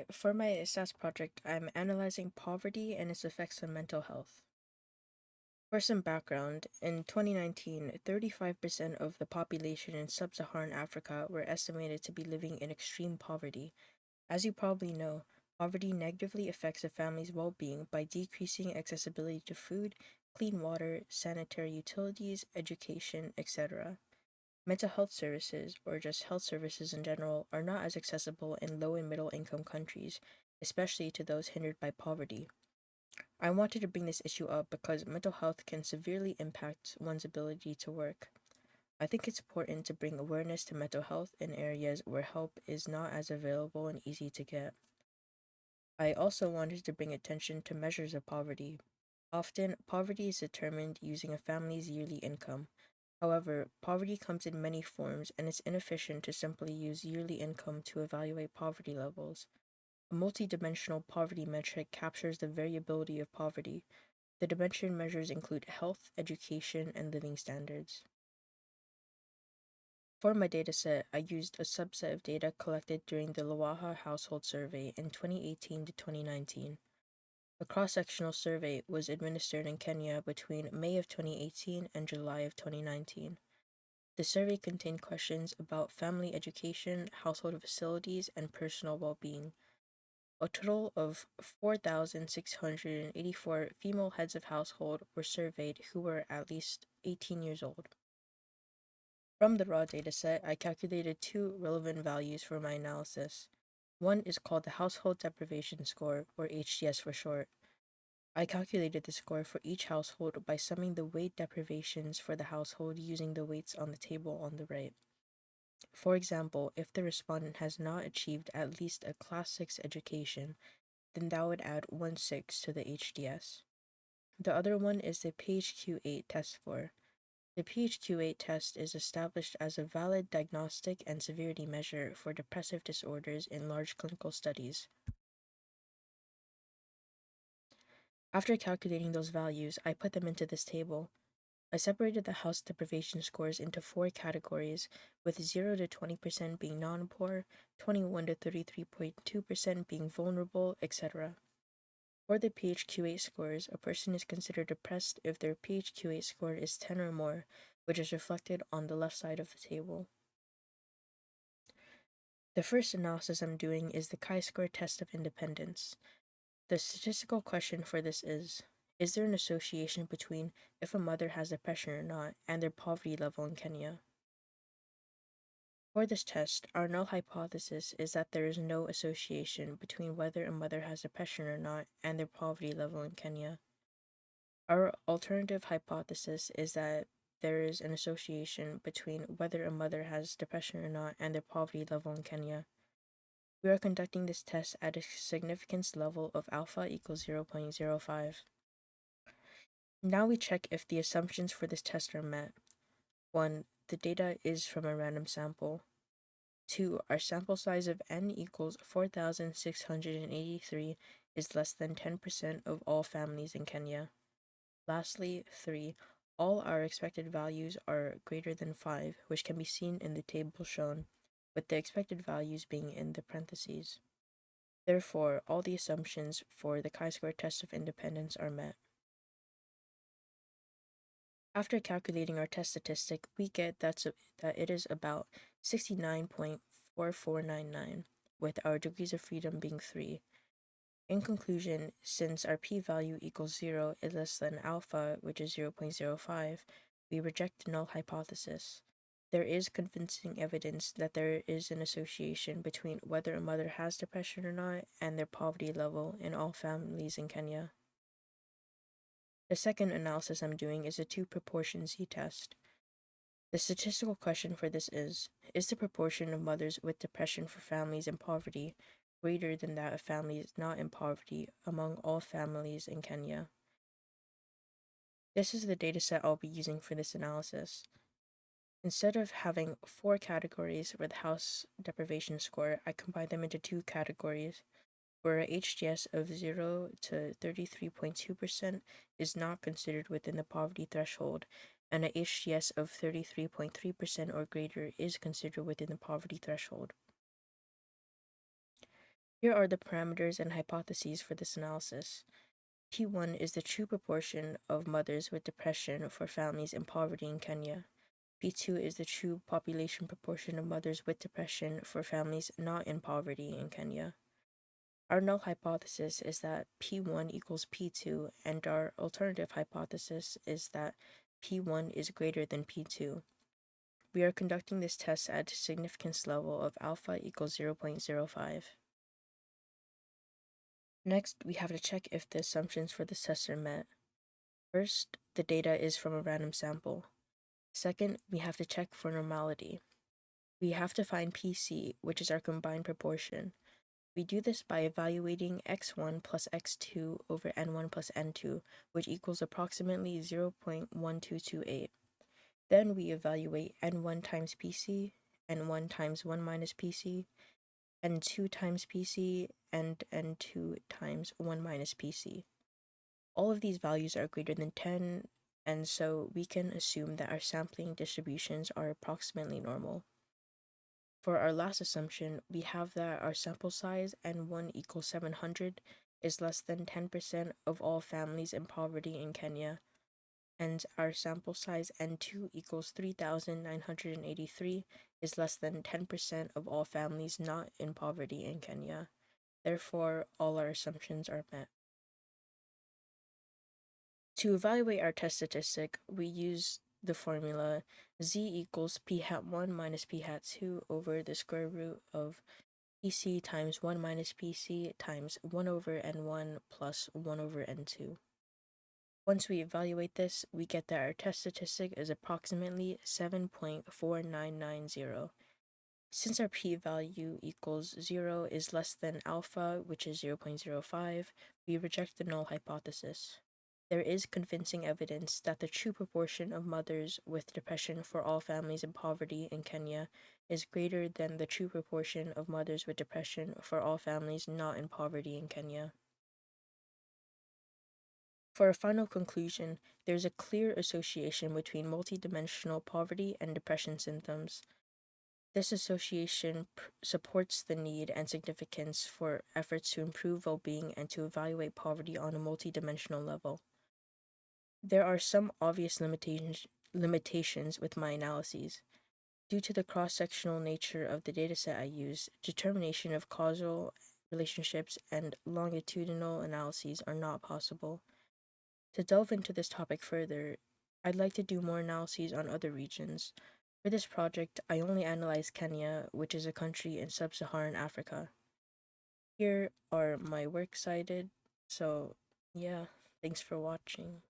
Hi, for my SAS project, I'm analyzing poverty and its effects on mental health. For some background, in 2019, 35% of the population in sub Saharan Africa were estimated to be living in extreme poverty. As you probably know, poverty negatively affects a family's well being by decreasing accessibility to food, clean water, sanitary utilities, education, etc. Mental health services, or just health services in general, are not as accessible in low and middle income countries, especially to those hindered by poverty. I wanted to bring this issue up because mental health can severely impact one's ability to work. I think it's important to bring awareness to mental health in areas where help is not as available and easy to get. I also wanted to bring attention to measures of poverty. Often, poverty is determined using a family's yearly income. However, poverty comes in many forms, and it's inefficient to simply use yearly income to evaluate poverty levels. A multidimensional poverty metric captures the variability of poverty. The dimension measures include health, education, and living standards. For my dataset, I used a subset of data collected during the Lawaha Household Survey in 2018 to 2019. A cross-sectional survey was administered in Kenya between May of 2018 and July of 2019. The survey contained questions about family education, household facilities, and personal well being. A total of 4,684 female heads of household were surveyed who were at least 18 years old. From the raw dataset, I calculated two relevant values for my analysis. One is called the Household Deprivation Score, or HDS for short. I calculated the score for each household by summing the weight deprivations for the household using the weights on the table on the right. For example, if the respondent has not achieved at least a Class 6 education, then that would add 1/6 to the HDS. The other one is the PHQ-8 test score. The PHQ-8 test is established as a valid diagnostic and severity measure for depressive disorders in large clinical studies. After calculating those values, I put them into this table. I separated the house deprivation scores into four categories, with 0 to 20% being non-poor, 21 to 33.2% being vulnerable, etc. For the PHQ-8 scores, a person is considered depressed if their PHQ-8 score is 10 or more, which is reflected on the left side of the table. The first analysis I'm doing is the chi-square test of independence. The statistical question for this is there an association between if a mother has depression or not and their poverty level in Kenya? For this test, our null hypothesis is that there is no association between whether a mother has depression or not and their poverty level in Kenya. Our alternative hypothesis is that there is an association between whether a mother has depression or not and their poverty level in Kenya. We are conducting this test at a significance level of alpha equals 0.05. Now we check if the assumptions for this test are met. 1. The data is from a random sample. 2. Our sample size of n equals 4,683 is less than 10% of all families in Kenya. Lastly, 3. All our expected values are greater than 5, which can be seen in the table shown, with the expected values being in the parentheses. Therefore, all the assumptions for the chi-square test of independence are met. After calculating our test statistic, we get that it is about 69.4499, with our degrees of freedom being 3. In conclusion, since our p-value equals 0 is less than alpha, which is 0.05, we reject the null hypothesis. There is convincing evidence that there is an association between whether a mother has depression or not and their poverty level in all families in Kenya. The second analysis I'm doing is a two-proportion z-test. The statistical question for this is the proportion of mothers with depression for families in poverty greater than that of families not in poverty among all families in Kenya? This is the dataset I'll be using for this analysis. Instead of having four categories for the house deprivation score, I combine them into two categories, where a HDS of 0 to 33.2% is not considered within the poverty threshold, and a HDS of 33.3% or greater is considered within the poverty threshold. Here are the parameters and hypotheses for this analysis. P1 is the true proportion of mothers with depression for families in poverty in Kenya. P2 is the true population proportion of mothers with depression for families not in poverty in Kenya. Our null hypothesis is that P1 equals P2, and our alternative hypothesis is that P1 is greater than P2. We are conducting this test at a significance level of alpha equals 0.05. Next, we have to check if the assumptions for this test are met. First, the data is from a random sample. Second, we have to check for normality. We have to find PC, which is our combined proportion. We do this by evaluating x1 plus x2 over n1 plus n2, which equals approximately 0.1228. Then we evaluate n1 times PC, n1 times 1 minus PC, n2 times PC, and n2 times 1 minus PC. All of these values are greater than 10, and so we can assume that our sampling distributions are approximately normal. For our last assumption, we have that our sample size n1 equals 700 is less than 10% of all families in poverty in Kenya, and our sample size n2 equals 3,983 is less than 10% of all families not in poverty in Kenya. Therefore, all our assumptions are met. To evaluate our test statistic, we use the formula z equals p hat 1 minus p hat 2 over the square root of PC times 1 minus PC times 1 over n1 plus 1 over n2. Once we evaluate this, we get that our test statistic is approximately 7.4990. Since our p-value equals 0 is less than alpha, which is 0.05, we reject the null hypothesis. There is convincing evidence that the true proportion of mothers with depression for all families in poverty in Kenya is greater than the true proportion of mothers with depression for all families not in poverty in Kenya. For a final conclusion, there is a clear association between multidimensional poverty and depression symptoms. This association supports the need and significance for efforts to improve well-being and to evaluate poverty on a multidimensional level. There are some obvious limitations with my analyses. Due to the cross-sectional nature of the dataset I use, determination of causal relationships and longitudinal analyses are not possible. To delve into this topic further, I'd like to do more analyses on other regions. For this project, I only analyzed Kenya, which is a country in sub-Saharan Africa. Here are my works cited, so yeah, thanks for watching.